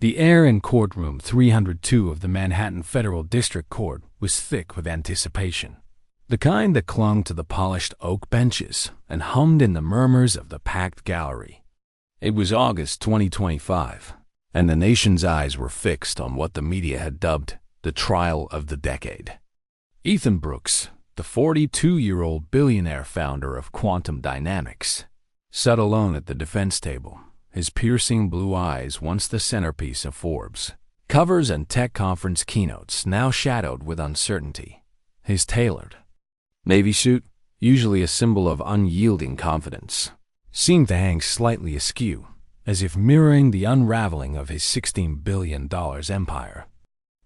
The air in courtroom 302 of the Manhattan Federal District Court was thick with anticipation, the kind that clung to the polished oak benches and hummed in the murmurs of the packed gallery. It was August 2025, and the nation's eyes were fixed on what the media had dubbed the trial of the decade. Ethan Brooks, the 42-year-old billionaire founder of quantum dynamics, sat alone at the defense table, his piercing blue eyes once the centerpiece of Forbes covers and tech conference keynotes now shadowed with uncertainty. His tailored navy suit, usually a symbol of unyielding confidence, seemed to hang slightly askew, as if mirroring the unraveling of his $16 billion empire.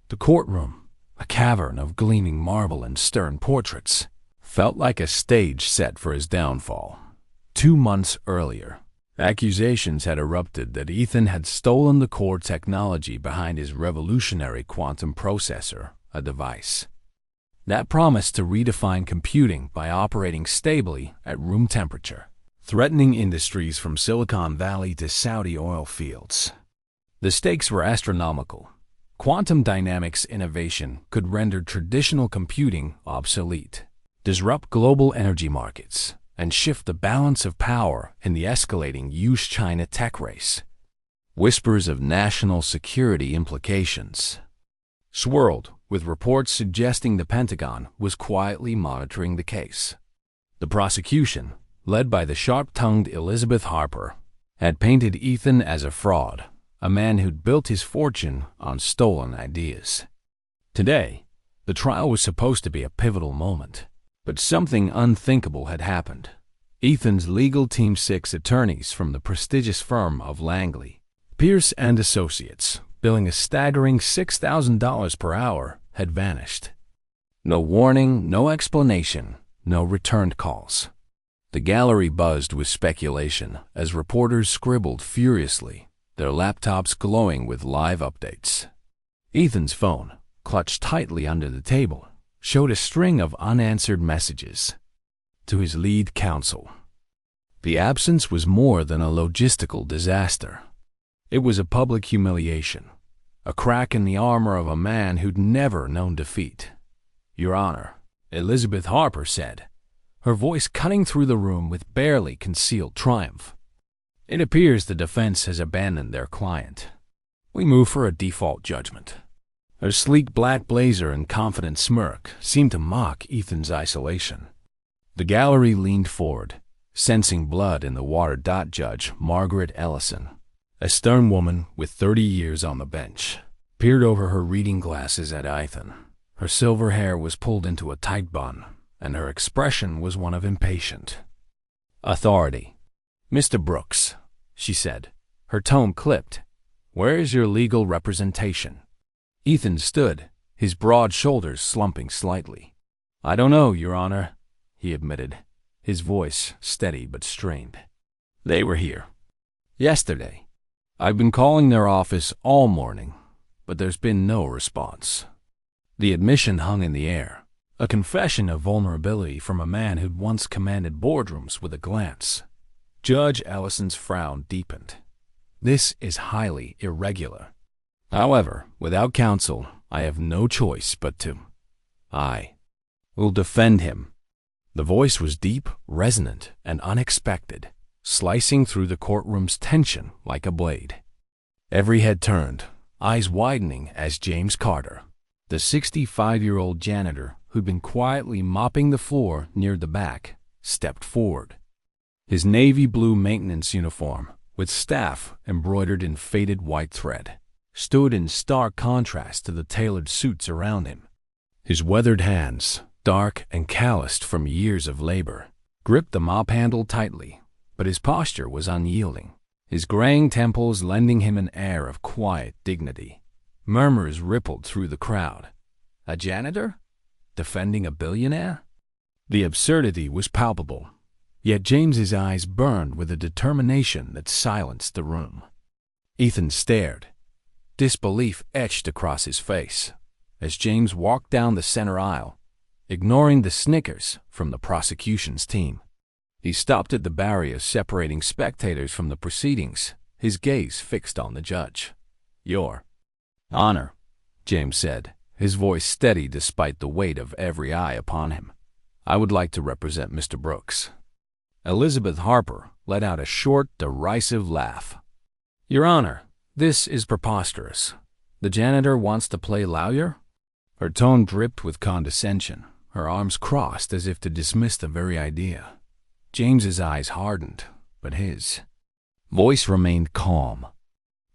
The courtroom, a cavern of gleaming marble and stern portraits, felt like a stage set for his downfall. 2 months earlier, accusations had erupted that Ethan had stolen the core technology behind his revolutionary quantum processor, a device that promised to redefine computing by operating stably at room temperature, threatening industries from Silicon Valley to Saudi oil fields. The stakes were astronomical. Quantum dynamics innovation could render traditional computing obsolete, disrupt global energy markets, and shift the balance of power in the escalating US-China tech race. Whispers of national security implications swirled, with reports suggesting the Pentagon was quietly monitoring the case. The prosecution, led by the sharp-tongued Elizabeth Harper, had painted Ethan as a fraud, a man who'd built his fortune on stolen ideas. Today, the trial was supposed to be a pivotal moment, but something unthinkable had happened. Ethan's legal team's 6 attorneys from the prestigious firm of Langley, Pierce and Associates, billing a staggering $6,000 per hour, had vanished. No warning, no explanation, no returned calls. The gallery buzzed with speculation as reporters scribbled furiously, their laptops glowing with live updates. Ethan's phone, clutched tightly under the table, showed a string of unanswered messages to his lead counsel. The absence was more than a logistical disaster. It was a public humiliation, a crack in the armor of a man who'd never known defeat. "Your Honor," Elizabeth Harper said, her voice cutting through the room with barely concealed triumph. "It appears the defense has abandoned their client. We move for a default judgment." Her sleek black blazer and confident smirk seemed to mock Ethan's isolation. The gallery leaned forward, sensing blood in the water. Judge Margaret Ellison, a stern woman with 30 years on the bench, peered over her reading glasses at Ethan. Her silver hair was pulled into a tight bun, and her expression was one of impatient authority. "Mr. Brooks," she said, her tone clipped, "where is your legal representation?" Ethan stood, his broad shoulders slumping slightly. "I don't know, Your Honor," he admitted, his voice steady but strained. "They were here yesterday. I've been calling their office all morning, but there's been no response." The admission hung in the air, a confession of vulnerability from a man who'd once commanded boardrooms with a glance. Judge Ellison's frown deepened. "This is highly irregular. However, without counsel, I have no choice but to. I will defend him." The voice was deep, resonant, and unexpected, slicing through the courtroom's tension like a blade. Every head turned, eyes widening as James Carter, the 65-year-old janitor who'd been quietly mopping the floor near the back, stepped forward. His navy blue maintenance uniform, with staff embroidered in faded white thread, stood in stark contrast to the tailored suits around him. His weathered hands, dark and calloused from years of labor, gripped the mop handle tightly, but his posture was unyielding, his graying temples lending him an air of quiet dignity. Murmurs rippled through the crowd. A janitor? Defending a billionaire? The absurdity was palpable, yet James's eyes burned with a determination that silenced the room. Ethan stared, disbelief etched across his face, as James walked down the center aisle, ignoring the snickers from the prosecution's team. He stopped at the barrier separating spectators from the proceedings, his gaze fixed on the judge. Your Honor, James said, his voice steady despite the weight of every eye upon him. I would like to represent Mr. Brooks. Elizabeth Harper let out a short, derisive laugh. Your Honor, this is preposterous. The janitor wants to play lawyer? Her tone dripped with condescension, her arms crossed as if to dismiss the very idea. James's eyes hardened, but his voice remained calm.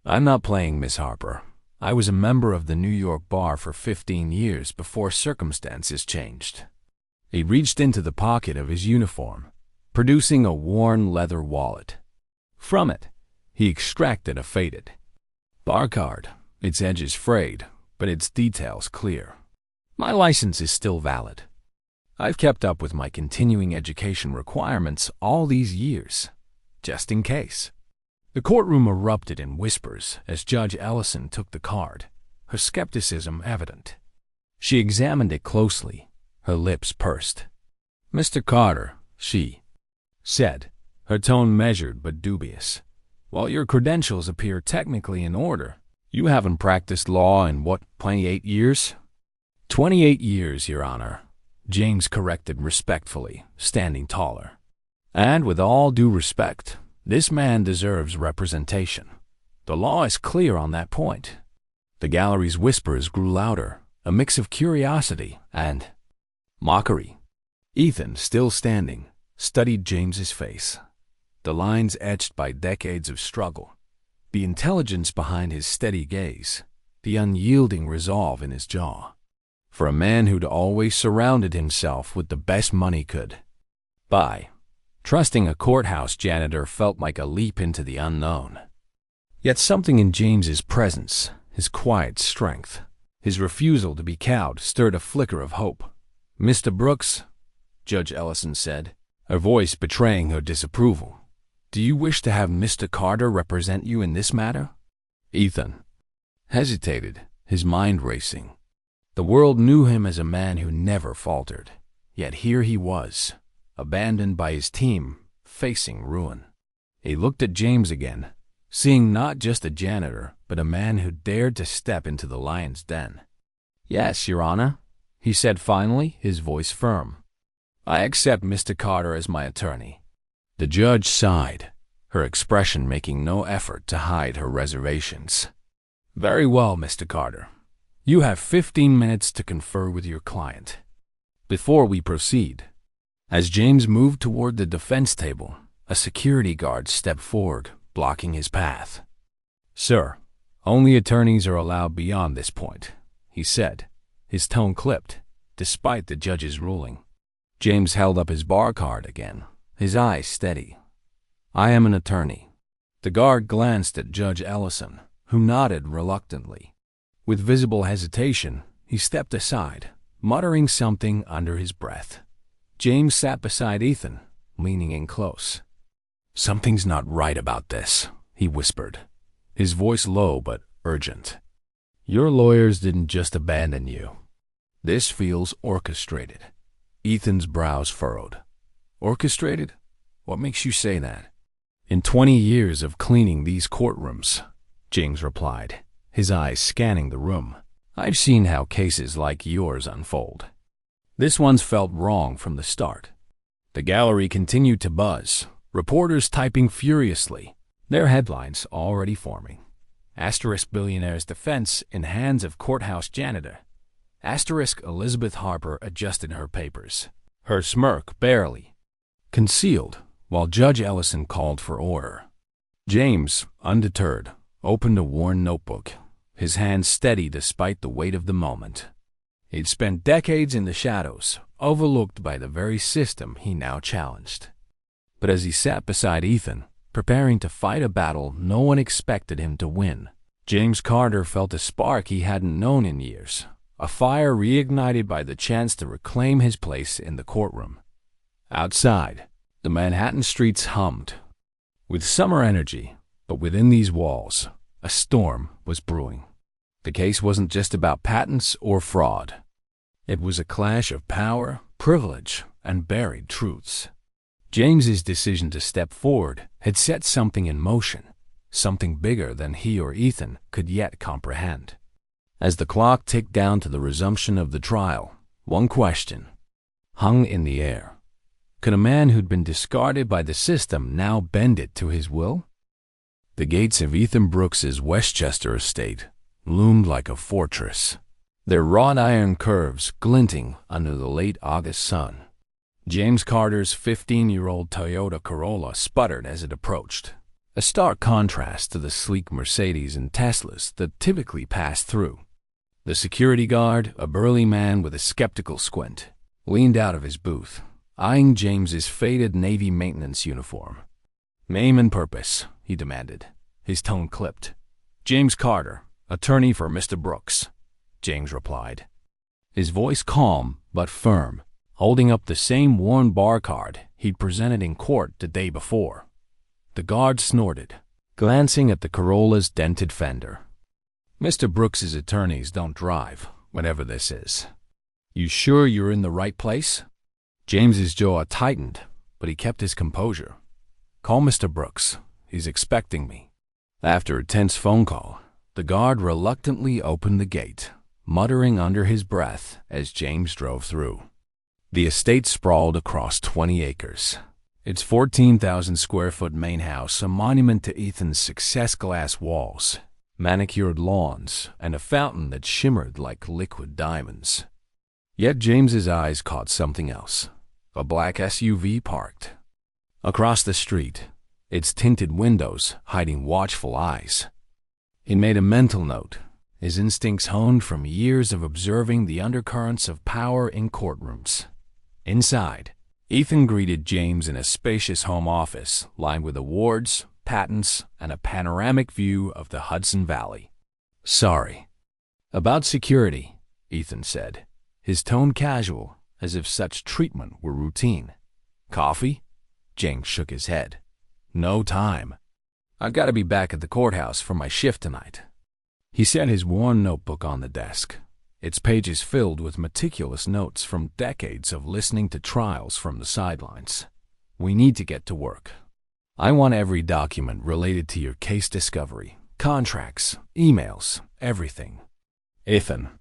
I'm not playing, Miss Harper. I was a member of the New York bar for 15 years before circumstances changed. He reached into the pocket of his uniform, producing a worn leather wallet. From it, he extracted a faded bar card, its edges frayed, but its details clear. My license is still valid. I've kept up with my continuing education requirements all these years, just in case. The courtroom erupted in whispers as Judge Ellison took the card, her skepticism evident. She examined it closely, her lips pursed. Mr. Carter, she said, her tone measured but dubious. While your credentials appear technically in order, you haven't practiced law in, 28 years? 28 years, Your Honor, James corrected respectfully, standing taller. And with all due respect, this man deserves representation. The law is clear on that point. The gallery's whispers grew louder, a mix of curiosity and mockery. Ethan, still standing, studied James's face. The lines etched by decades of struggle, the intelligence behind his steady gaze, the unyielding resolve in his jaw. For a man who'd always surrounded himself with the best money could buy, trusting a courthouse janitor felt like a leap into the unknown. Yet something in James's presence, his quiet strength, his refusal to be cowed, stirred a flicker of hope. Mr. Brooks, Judge Ellison said, her voice betraying her disapproval, do you wish to have Mr. Carter represent you in this matter? Ethan hesitated, his mind racing. The world knew him as a man who never faltered, yet here he was, abandoned by his team, facing ruin. He looked at James again, seeing not just a janitor, but a man who dared to step into the lion's den. Yes, Your Honor, he said finally, his voice firm. I accept Mr. Carter as my attorney. The judge sighed, her expression making no effort to hide her reservations. Very well, Mr. Carter. You have 15 minutes to confer with your client. Before we proceed, as James moved toward the defense table, a security guard stepped forward, blocking his path. Sir, only attorneys are allowed beyond this point, he said, his tone clipped, despite the judge's ruling. James held up his bar card again, his eyes steady. I am an attorney. The guard glanced at Judge Ellison, who nodded reluctantly. With visible hesitation, he stepped aside, muttering something under his breath. James sat beside Ethan, leaning in close. Something's not right about this, he whispered, his voice low but urgent. Your lawyers didn't just abandon you. This feels orchestrated. Ethan's brows furrowed. Orchestrated? What makes you say that? In 20 years of cleaning these courtrooms, James replied, his eyes scanning the room, I've seen how cases like yours unfold. This one's felt wrong from the start. The gallery continued to buzz, reporters typing furiously, their headlines already forming. Asterisk Billionaire's defense in hands of courthouse janitor. Asterisk Elizabeth Harper adjusted her papers, her smirk barely concealed, while Judge Ellison called for order. James, undeterred, opened a worn notebook, his hands steady despite the weight of the moment. He'd spent decades in the shadows, overlooked by the very system he now challenged. But as he sat beside Ethan, preparing to fight a battle no one expected him to win, James Carter felt a spark he hadn't known in years, a fire reignited by the chance to reclaim his place in the courtroom. Outside, the Manhattan streets hummed with summer energy, but within these walls, a storm was brewing. The case wasn't just about patents or fraud. It was a clash of power, privilege, and buried truths. James's decision to step forward had set something in motion, something bigger than he or Ethan could yet comprehend. As the clock ticked down to the resumption of the trial, one question hung in the air. Could a man who'd been discarded by the system now bend it to his will? The gates of Ethan Brooks's Westchester estate loomed like a fortress, their wrought iron curves glinting under the late August sun. James Carter's 15-year-old Toyota Corolla sputtered as it approached, a stark contrast to the sleek Mercedes and Teslas that typically passed through. The security guard, a burly man with a skeptical squint, leaned out of his booth, eyeing James's faded Navy maintenance uniform. "Name and purpose," he demanded, his tone clipped. "James Carter, attorney for Mr. Brooks," James replied, his voice calm but firm, holding up the same worn bar card he'd presented in court the day before. The guard snorted, glancing at the Corolla's dented fender. "Mr. Brooks's attorneys don't drive, whatever this is. You sure you're in the right place?" James's jaw tightened, but he kept his composure. "Call Mr. Brooks. He's expecting me." After a tense phone call, the guard reluctantly opened the gate, muttering under his breath as James drove through. The estate sprawled across 20 acres, its 14,000-square-foot main house a monument to Ethan's success, glass walls, manicured lawns, and a fountain that shimmered like liquid diamonds. Yet James's eyes caught something else, a black SUV parked across the street, its tinted windows hiding watchful eyes. He made a mental note, his instincts honed from years of observing the undercurrents of power in courtrooms. Inside, Ethan greeted James in a spacious home office lined with awards, patents, and a panoramic view of the Hudson Valley. "Sorry about security," Ethan said, his tone casual, as if such treatment were routine. "Coffee?" James shook his head. "No time. I've got to be back at the courthouse for my shift tonight." He set his worn notebook on the desk, its pages filled with meticulous notes from decades of listening to trials from the sidelines. "We need to get to work. I want every document related to your case discovery, contracts, emails, everything." Ethan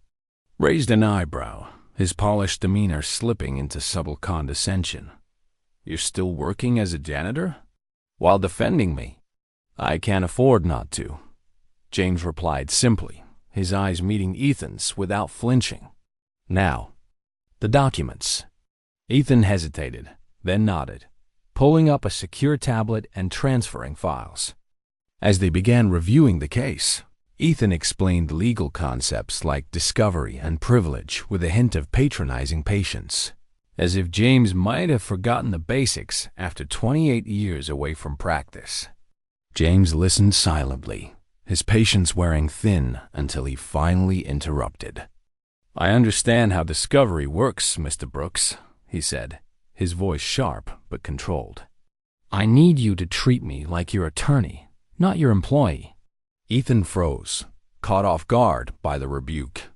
raised an eyebrow, his polished demeanor slipping into subtle condescension. "You're still working as a janitor? While defending me?" "I can't afford not to," James replied simply, his eyes meeting Ethan's without flinching. "Now, the documents." Ethan hesitated, then nodded, pulling up a secure tablet and transferring files. As they began reviewing the case, Ethan explained legal concepts like discovery and privilege with a hint of patronizing patience, as if James might have forgotten the basics after 28 years away from practice. James listened silently, his patience wearing thin until he finally interrupted. "I understand how discovery works, Mr. Brooks," he said, his voice sharp but controlled. "I need you to treat me like your attorney, not your employee." Ethan froze, caught off guard by the rebuke.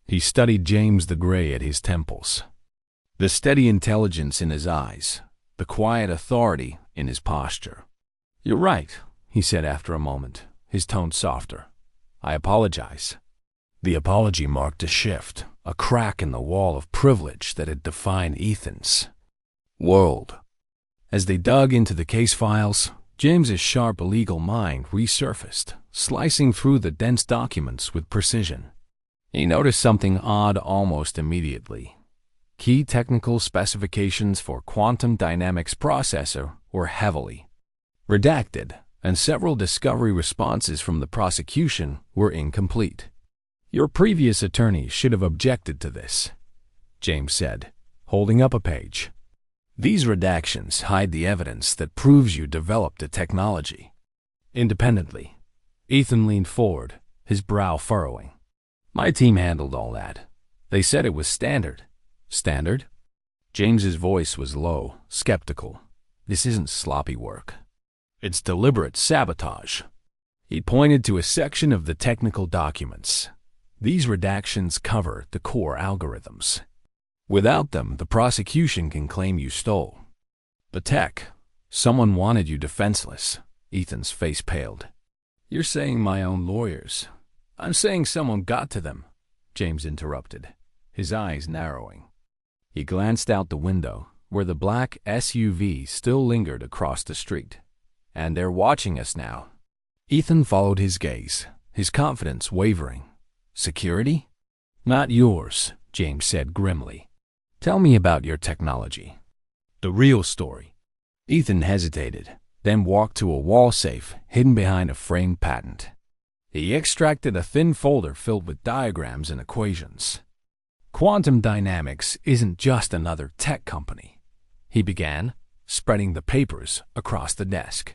He studied James the gray at his temples, the steady intelligence in his eyes, the quiet authority in his posture. "You're right," he said after a moment, his tone softer. "I apologize." The apology marked a shift, a crack in the wall of privilege that had defined Ethan's world. As they dug into the case files, James's sharp legal mind resurfaced, slicing through the dense documents with precision. He noticed something odd almost immediately. Key technical specifications for quantum dynamics processor were heavily redacted, and several discovery responses from the prosecution were incomplete. "Your previous attorney should have objected to this," James said, holding up a page. "These redactions hide the evidence that proves you developed the technology independently." Ethan leaned forward, his brow furrowing. "My team handled all that. They said it was standard." "Standard?" James's voice was low, skeptical. "This isn't sloppy work. It's deliberate sabotage." He pointed to a section of the technical documents. "These redactions cover the core algorithms. Without them, the prosecution can claim you stole the tech. Someone wanted you defenseless." Ethan's face paled. You're saying my own lawyers. I'm saying someone got to them, James interrupted, his eyes narrowing. He glanced out the window, where the black SUV still lingered across the street. And they're watching us now. Ethan followed his gaze, his confidence wavering. Security? Not yours, James said grimly. Tell me about your technology. The real story. Ethan hesitated, then walked to a wall safe hidden behind a framed patent. He extracted a thin folder filled with diagrams and equations. Quantum Dynamics isn't just another tech company, he began, spreading the papers across the desk.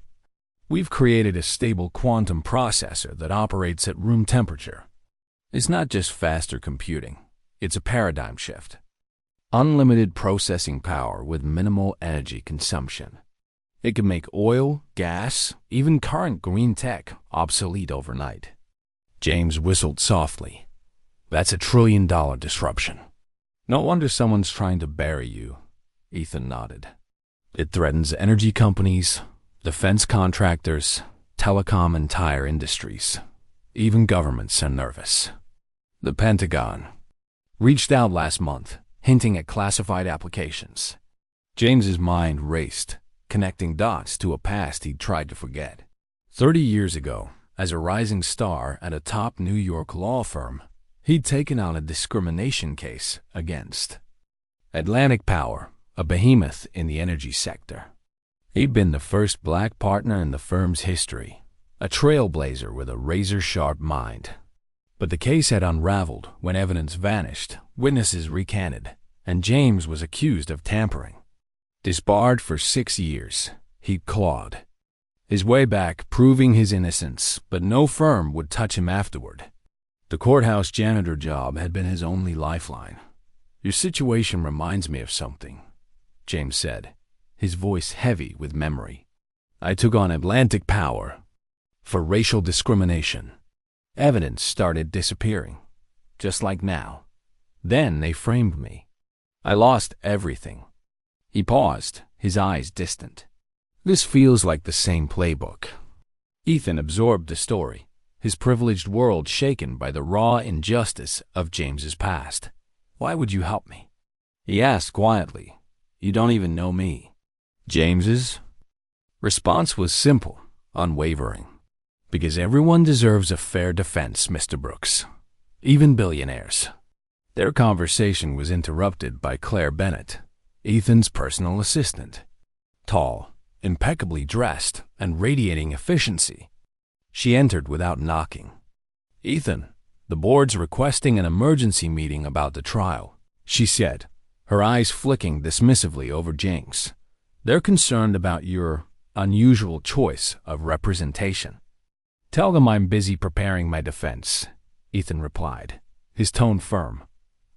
We've created a stable quantum processor that operates at room temperature. It's not just faster computing, it's a paradigm shift. Unlimited processing power with minimal energy consumption. It can make oil, gas, even current green tech obsolete overnight. James whistled softly. That's $1 trillion disruption. No wonder someone's trying to bury you, Ethan nodded. It threatens energy companies, defense contractors, telecom and tire industries. Even governments are nervous. The Pentagon reached out last month, hinting at classified applications. James's mind raced, connecting dots to a past he'd tried to forget. 30 years ago, as a rising star at a top New York law firm, he'd taken on a discrimination case against Atlantic Power, a behemoth in the energy sector. He'd been the first black partner in the firm's history, a trailblazer with a razor-sharp mind. But the case had unraveled when evidence vanished, witnesses recanted, and James was accused of tampering. Disbarred for 6 years, he'd clawed his way back, proving his innocence, but no firm would touch him afterward. The courthouse janitor job had been his only lifeline. Your situation reminds me of something, James said, his voice heavy with memory. I took on Atlantic Power for racial discrimination. Evidence started disappearing, just like now. Then they framed me. I lost everything. He paused, his eyes distant. This feels like the same playbook. Ethan absorbed the story, his privileged world shaken by the raw injustice of James's past. Why would you help me? He asked quietly. You don't even know me. James's response was simple, unwavering. Because everyone deserves a fair defense, Mr. Brooks. Even billionaires. Their conversation was interrupted by Claire Bennett, Ethan's personal assistant. Tall, impeccably dressed, and radiating efficiency. She entered without knocking. Ethan, the board's requesting an emergency meeting about the trial, she said, her eyes flicking dismissively over James. They're concerned about your unusual choice of representation. Tell them I'm busy preparing my defense, Ethan replied, his tone firm.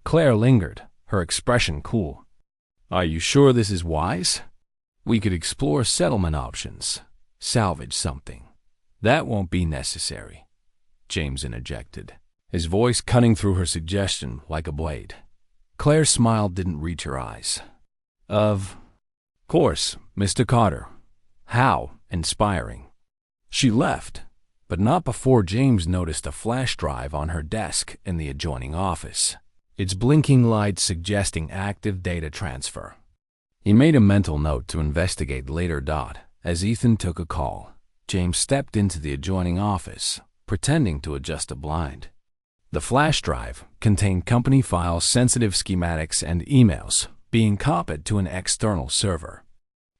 Claire lingered, her expression cool. Are you sure this is wise? We could explore settlement options, salvage something. That won't be necessary, James interjected, his voice cutting through her suggestion like a blade. Claire's smile didn't reach her eyes. Of course, Mr. Carter. How inspiring. She left, but not before James noticed a flash drive on her desk in the adjoining office, its blinking lights suggesting active data transfer. He made a mental note to investigate later. As Ethan took a call, James stepped into the adjoining office, pretending to adjust a blind. The flash drive contained company files, sensitive schematics, and emails being copied to an external server.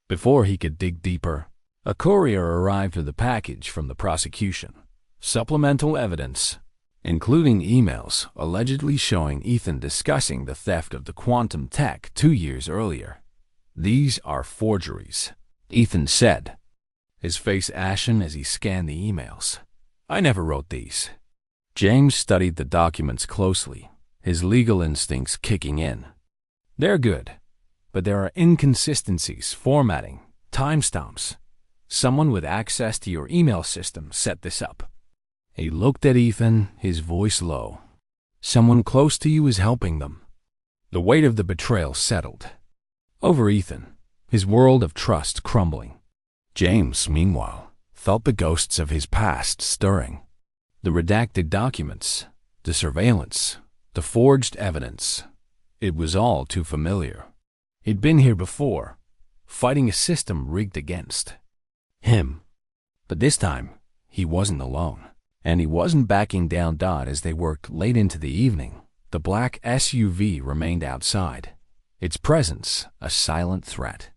Before he could dig deeper, a courier arrived with a package from the prosecution. Supplemental evidence, including emails allegedly showing Ethan discussing the theft of the quantum tech 2 years earlier. These are forgeries, Ethan said, his face ashen as he scanned the emails. I never wrote these. James studied the documents closely, his legal instincts kicking in. They're good, but there are inconsistencies, formatting, timestamps. Someone with access to your email system set this up. He looked at Ethan, his voice low. Someone close to you is helping them. The weight of the betrayal settled over Ethan, his world of trust crumbling. James, meanwhile, felt the ghosts of his past stirring. The redacted documents, the surveillance, the forged evidence. It was all too familiar. He'd been here before, fighting a system rigged against him. But this time, he wasn't alone. And he wasn't backing down. As they worked late into the evening, the black SUV remained outside, its presence a silent threat.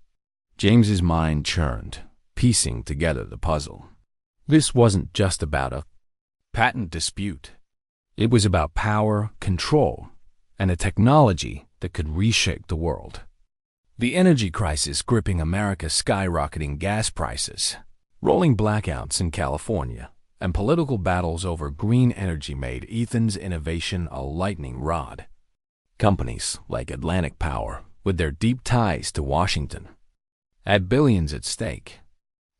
James's mind churned, piecing together the puzzle. This wasn't just about a patent dispute. It was about power, control, and a technology that could reshape the world. The energy crisis gripping America, skyrocketing gas prices, rolling blackouts in California, and political battles over green energy made Ethan's innovation a lightning rod. Companies like Atlantic Power, with their deep ties to Washington, had billions at stake.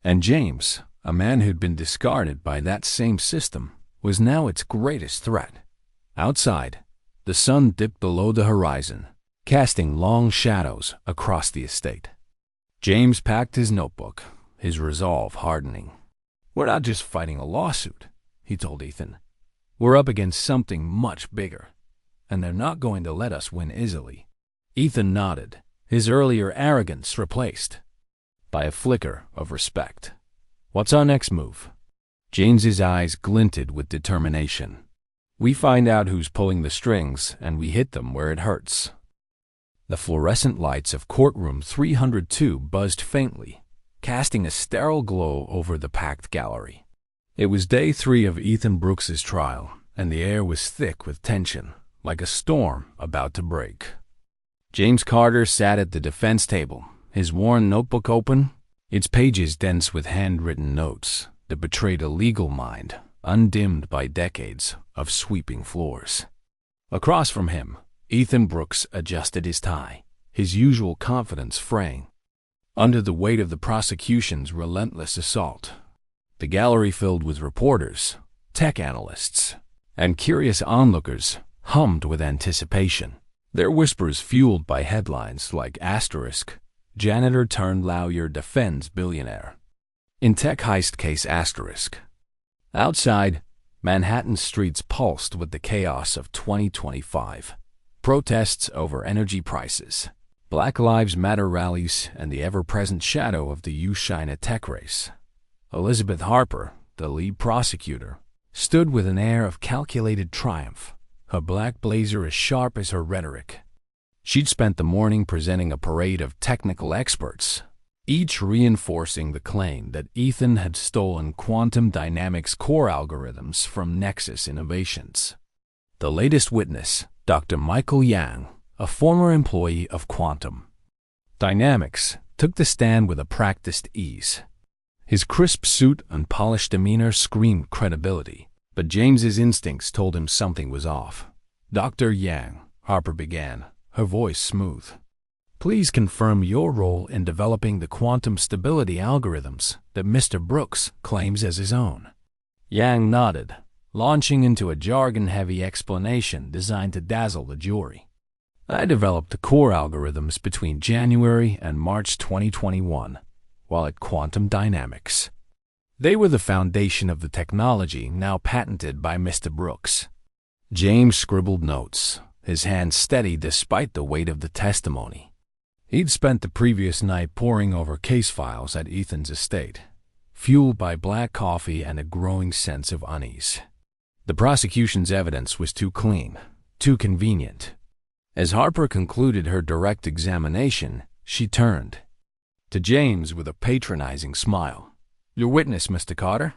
And James, a man who'd been discarded by that same system, was now its greatest threat. Outside, the sun dipped below the horizon, casting long shadows across the estate. James packed his notebook, his resolve hardening. "We're not just fighting a lawsuit," he told Ethan. "We're up against something much bigger, and they're not going to let us win easily." Ethan nodded, his earlier arrogance replaced by a flicker of respect. "What's our next move?" James's eyes glinted with determination. "We find out who's pulling the strings, and we hit them where it hurts." The fluorescent lights of Courtroom 302 buzzed faintly, casting a sterile glow over the packed gallery. It was day 3 of Ethan Brooks's trial, and the air was thick with tension, like a storm about to break. James Carter sat at the defense table, his worn notebook open, its pages dense with handwritten notes that betrayed a legal mind undimmed by decades of sweeping floors. Across from him, Ethan Brooks adjusted his tie, his usual confidence fraying under the weight of the prosecution's relentless assault. The gallery filled with reporters, tech analysts, and curious onlookers hummed with anticipation, their whispers fueled by headlines like asterisk, "Janitor turned lawyer defends billionaire." In tech heist case asterisk. Outside, Manhattan streets pulsed with the chaos of 2025. Protests over energy prices, Black Lives Matter rallies, and the ever-present shadow of the China tech race. Elizabeth Harper, the lead prosecutor, stood with an air of calculated triumph, her black blazer as sharp as her rhetoric. She'd spent the morning presenting a parade of technical experts, each reinforcing the claim that Ethan had stolen quantum dynamics core algorithms from Nexus Innovations. The latest witness, Dr. Michael Yang, a former employee of Quantum Dynamics, took the stand with a practiced ease. His crisp suit and polished demeanor screamed credibility, but James's instincts told him something was off. "Dr. Yang," Harper began, her voice smooth, "please confirm your role in developing the quantum stability algorithms that Mr. Brooks claims as his own." Yang nodded, launching into a jargon-heavy explanation designed to dazzle the jury. "I developed the core algorithms between January and March 2021, while at Quantum Dynamics. They were the foundation of the technology now patented by Mr. Brooks." James scribbled notes, his hand steady despite the weight of the testimony. He'd spent the previous night poring over case files at Ethan's estate, fueled by black coffee and a growing sense of unease. The prosecution's evidence was too clean, too convenient. As Harper concluded her direct examination, she turned to James with a patronizing smile. "Your witness, Mr. Carter."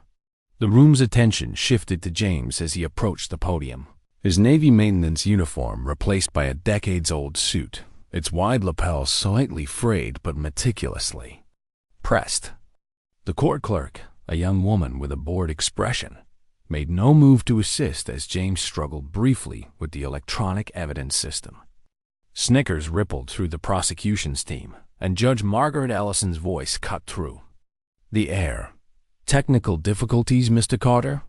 The room's attention shifted to James as he approached the podium, his Navy maintenance uniform replaced by a decades-old suit, its wide lapels slightly frayed but meticulously pressed. The court clerk, a young woman with a bored expression, made no move to assist as James struggled briefly with the electronic evidence system. Snickers rippled through the prosecution's team, and Judge Margaret Ellison's voice cut through the air. "Technical difficulties, Mr. Carter?"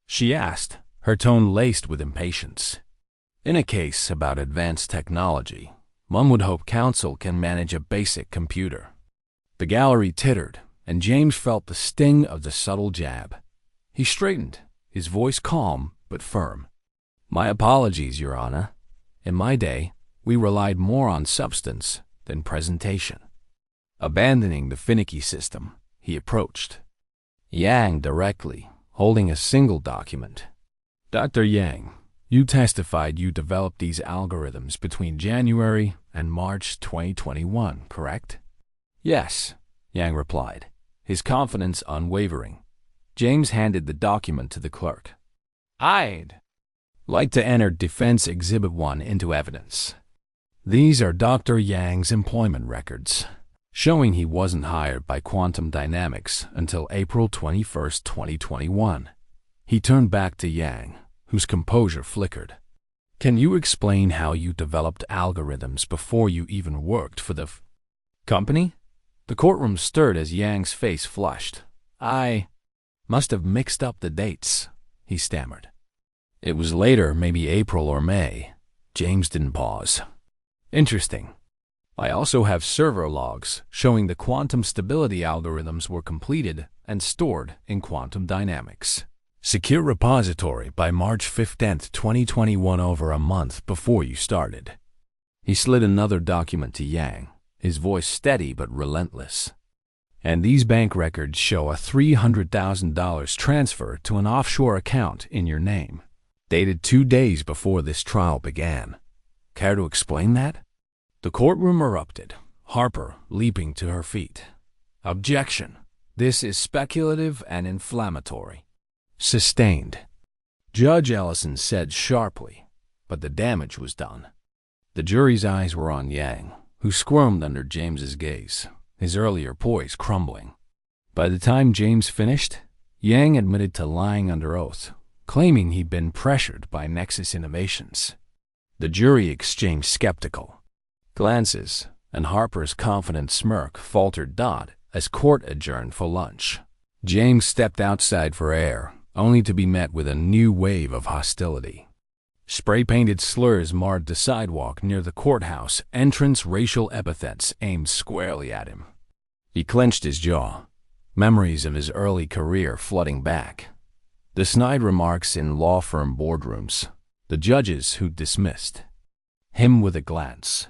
she asked, her tone laced with impatience. "In a case about advanced technology, one would hope counsel can manage a basic computer." The gallery tittered, and James felt the sting of the subtle jab. He straightened, his voice calm but firm. "My apologies, Your Honor. In my day, we relied more on substance than presentation." Abandoning the finicky system, he approached Yang directly, holding a single document. "Dr. Yang, you testified you developed these algorithms between January and March 2021, correct?" "Yes," Yang replied, his confidence unwavering. James handed the document to the clerk. "I'd like to enter Defense Exhibit 1 into evidence. These are Dr. Yang's employment records, showing he wasn't hired by Quantum Dynamics until April 21, 2021. He turned back to Yang, whose composure flickered. "Can you explain how you developed algorithms before you even worked for the company?" The courtroom stirred as Yang's face flushed. "I must have mixed up the dates," he stammered. "It was later, maybe April or May." James didn't pause. "Interesting. I also have server logs showing the quantum stability algorithms were completed and stored in Quantum Dynamics Secure Repository by March 15, 2021, over a month before you started." He slid another document to Yang, his voice steady but relentless. "And these bank records show a $300,000 transfer to an offshore account in your name, dated 2 days before this trial began. Care to explain that?" The courtroom erupted, Harper leaping to her feet. "Objection. This is speculative and inflammatory." "Sustained," Judge Ellison said sharply, but the damage was done. The jury's eyes were on Yang, who squirmed under James's gaze, his earlier poise crumbling. By the time James finished, Yang admitted to lying under oath, claiming he'd been pressured by Nexus Innovations. The jury exchanged skeptical glances, and Harper's confident smirk faltered Dodd as court adjourned for lunch. James stepped outside for air, only to be met with a new wave of hostility. Spray-painted slurs marred the sidewalk near the courthouse entrance, racial epithets aimed squarely at him. He clenched his jaw, memories of his early career flooding back. The snide remarks in law firm boardrooms, the judges who dismissed him with a glance.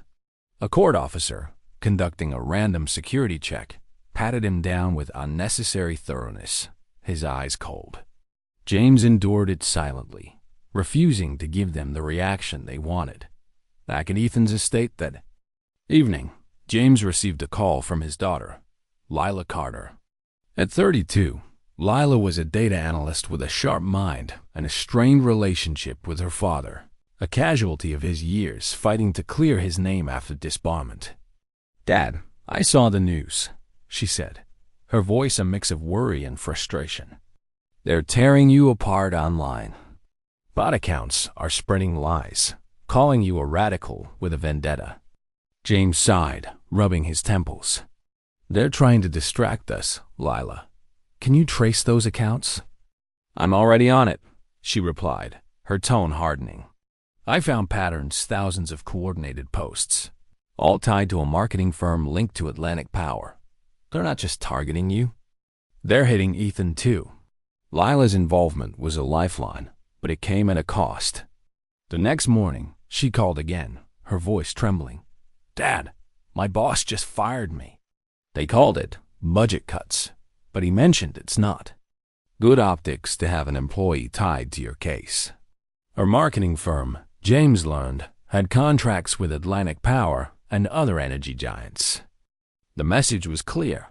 A court officer, conducting a random security check, patted him down with unnecessary thoroughness, his eyes cold. James endured it silently, refusing to give them the reaction they wanted. Back at Ethan's estate that evening, James received a call from his daughter, Lila Carter. At 32, Lila was a data analyst with a sharp mind and a strained relationship with her father, a casualty of his years fighting to clear his name after disbarment. "Dad, I saw the news," she said, her voice a mix of worry and frustration. "They're tearing you apart online. Bot accounts are spreading lies, calling you a radical with a vendetta." James sighed, rubbing his temples. "They're trying to distract us, Lila. Can you trace those accounts?" "I'm already on it," she replied, her tone hardening. "I found patterns, thousands of coordinated posts, all tied to a marketing firm linked to Atlantic Power. They're not just targeting you. They're hitting Ethan too." Lila's involvement was a lifeline, but it came at a cost. The next morning, she called again, her voice trembling. "Dad, my boss just fired me." They called it budget cuts, but he mentioned it's not. Good optics to have an employee tied to your case. Her marketing firm, James learned, had contracts with Atlantic Power and other energy giants. The message was clear.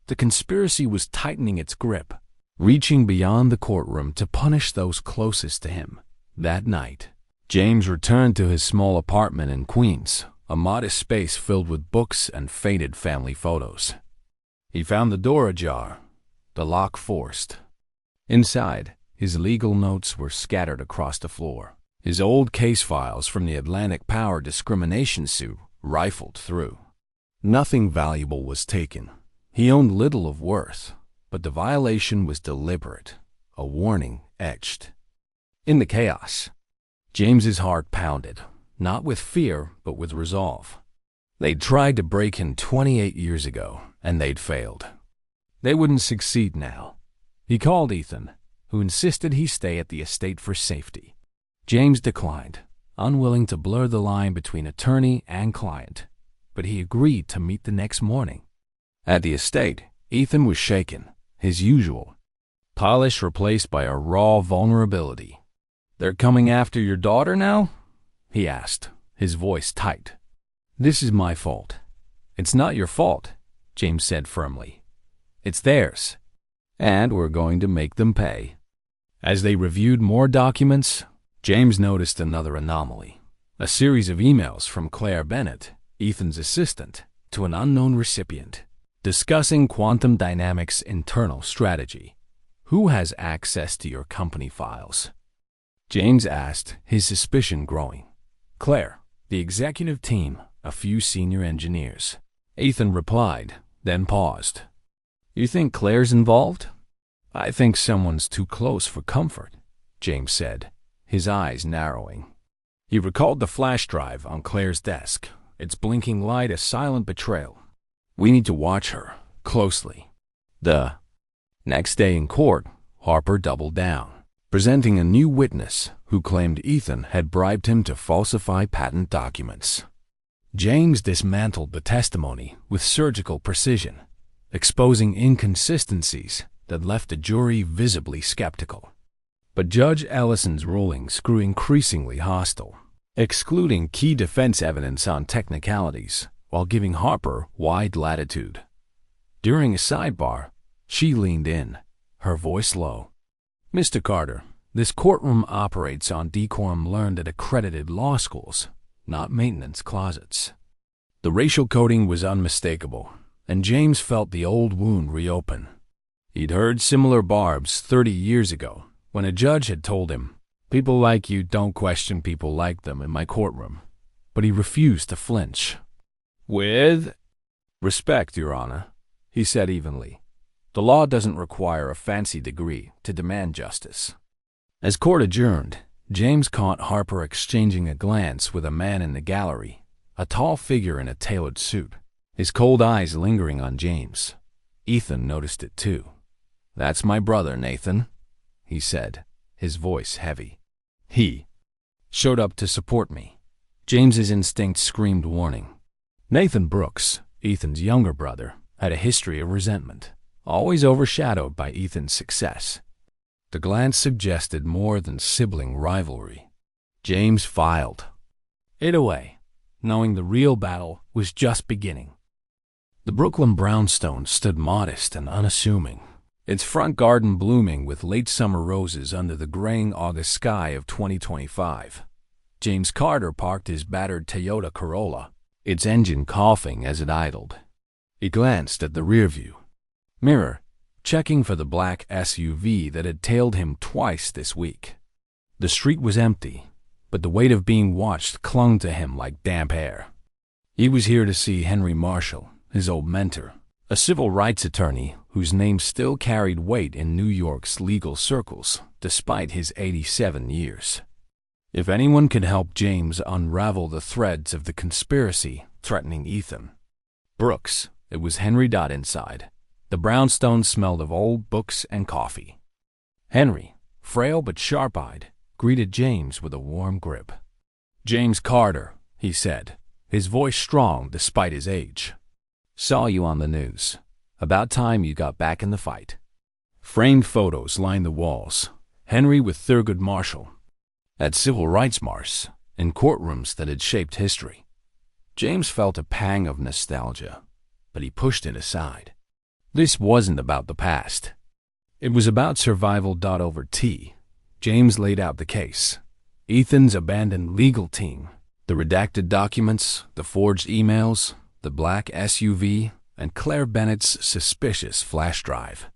The conspiracy was tightening its grip, reaching beyond the courtroom to punish those closest to him. That night, James returned to his small apartment in Queens, a modest space filled with books and faded family photos. He found the door ajar, the lock forced. Inside, his legal notes were scattered across the floor, his old case files from the Atlantic Power discrimination suit rifled through. Nothing valuable was taken. He owned little of worth, but the violation was deliberate, a warning etched. In the chaos, James's heart pounded, not with fear, but with resolve. They'd tried to break in 28 years ago, and they'd failed. They wouldn't succeed now. He called Ethan, who insisted he stay at the estate for safety. James declined, unwilling to blur the line between attorney and client, but he agreed to meet the next morning. At the estate, Ethan was shaken, his usual polish replaced by a raw vulnerability. "They're coming after your daughter now?" he asked, his voice tight. "This is my fault." "It's not your fault," James said firmly. "It's theirs, and we're going to make them pay." As they reviewed more documents, James noticed another anomaly. A series of emails from Claire Bennett, Ethan's assistant, to an unknown recipient, discussing quantum dynamics internal strategy. "Who has access to your company files?" James asked, his suspicion growing. "Claire, the executive team, a few senior engineers." Ethan replied, then paused. "You think Claire's involved?" "I think someone's too close for comfort," James said, his eyes narrowing. He recalled the flash drive on Claire's desk, its blinking light a silent betrayal. "We need to watch her closely." The next day in court, Harper doubled down, presenting a new witness who claimed Ethan had bribed him to falsify patent documents. James dismantled the testimony with surgical precision, exposing inconsistencies that left the jury visibly skeptical. But Judge Ellison's rulings grew increasingly hostile, excluding key defense evidence on technicalities while giving Harper wide latitude. During a sidebar, she leaned in, her voice low. "Mr. Carter, this courtroom operates on decorum learned at accredited law schools, not maintenance closets." The racial coding was unmistakable, and James felt the old wound reopen. He'd heard similar barbs 30 years ago, when a judge had told him, "People like you don't question people like them in my courtroom." But he refused to flinch. "With respect, Your Honor," he said evenly. "The law doesn't require a fancy degree to demand justice." As court adjourned, James caught Harper exchanging a glance with a man in the gallery, a tall figure in a tailored suit, his cold eyes lingering on James. Ethan noticed it too. "That's my brother, Nathan," he said, his voice heavy. "He showed up to support me." James's instinct screamed warning. Nathan Brooks, Ethan's younger brother, had a history of resentment, always overshadowed by Ethan's success. The glance suggested more than sibling rivalry. James filed it away, knowing the real battle was just beginning. The Brooklyn brownstone stood modest and unassuming, its front garden blooming with late summer roses under the graying August sky of 2025. James Carter parked his battered Toyota Corolla, its engine coughing as it idled. He glanced at the rearview mirror, checking for the black SUV that had tailed him twice this week. The street was empty, but the weight of being watched clung to him like damp air. He was here to see Henry Marshall, his old mentor, a civil rights attorney whose name still carried weight in New York's legal circles despite his 87 years. If anyone could help James unravel the threads of the conspiracy threatening Ethan, Brooks, it was Henry. Inside, the brownstone smelled of old books and coffee. Henry, frail but sharp-eyed, greeted James with a warm grip. "James Carter," he said, his voice strong despite his age. "Saw you on the news. About time you got back in the fight." Framed photos lined the walls. Henry with Thurgood Marshall. At civil rights marches, in courtrooms that had shaped history. James felt a pang of nostalgia, but he pushed it aside. This wasn't about the past. It was about survival. Over tea, James laid out the case. Ethan's abandoned legal team, the redacted documents, the forged emails, the black SUV, and Claire Bennett's suspicious flash drive.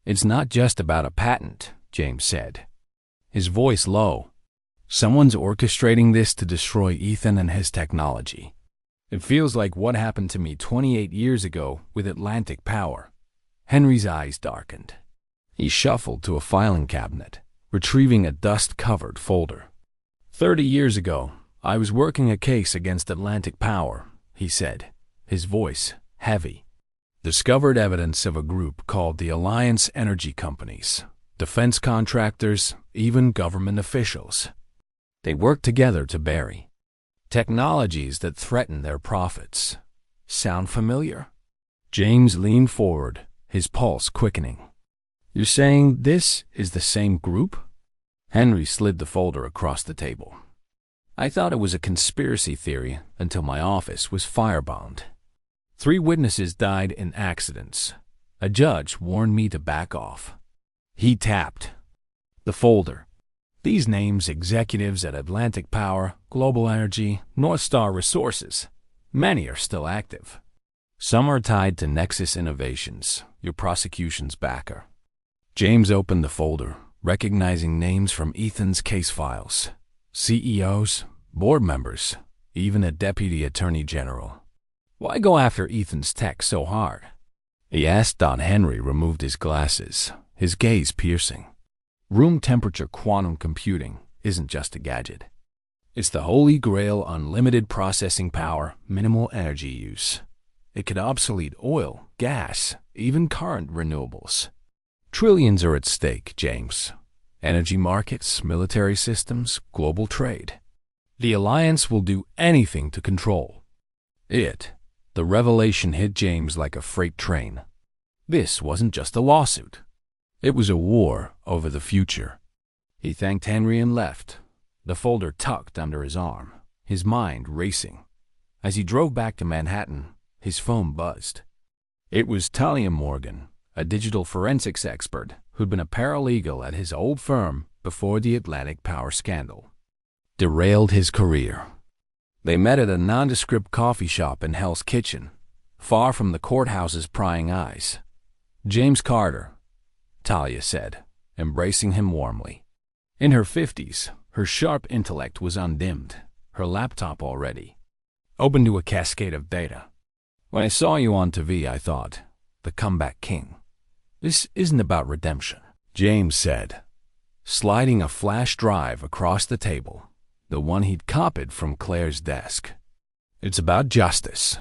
"It's not just about a patent," James said, his voice low. "Someone's orchestrating this to destroy Ethan and his technology. It feels like what happened to me 28 years ago with Atlantic Power." Henry's eyes darkened. He shuffled to a filing cabinet, retrieving a dust-covered folder. 30 years ago, I was working a case against Atlantic Power," he said, his voice heavy. discovered evidence of a group called the Alliance Energy Companies, defense contractors, even government officials. They work together to bury technologies that threaten their profits. Sound familiar? James leaned forward, his pulse quickening. You're saying this is the same group? Henry slid the folder across the table. I thought it was a conspiracy theory until my office was firebombed. 3 witnesses died in accidents. A judge warned me to back off. He tapped the folder. These names: executives at Atlantic Power, Global Energy, North Star Resources. Many are still active. Some are tied to Nexus Innovations, your prosecution's backer. James opened the folder, recognizing names from Ethan's case files. CEOs, board members, even a deputy attorney general. Why go after Ethan's tech so hard? He asked. Henry removed his glasses, his gaze piercing. Room temperature quantum computing isn't just a gadget. It's the holy grail: unlimited processing power, minimal energy use. It could obsolete oil, gas, even current renewables. Trillions are at stake, James. Energy markets, military systems, global trade. The Alliance will do anything to control it. The revelation hit James like a freight train. This wasn't just a lawsuit. It was a war over the future. He thanked Henry and left, the folder tucked under his arm, his mind racing. As he drove back to Manhattan, his phone buzzed. It was Talia Morgan, a digital forensics expert who'd been a paralegal at his old firm before the Atlantic Power scandal derailed his career. They met at a nondescript coffee shop in Hell's Kitchen, far from the courthouse's prying eyes. James Carter, Talia said, embracing him warmly. In her 50s, her sharp intellect was undimmed, her laptop already open to a cascade of data. When I saw you on TV, I thought, the comeback king. This isn't about redemption, James said, sliding a flash drive across the table, the one he'd copied from Claire's desk. It's about justice.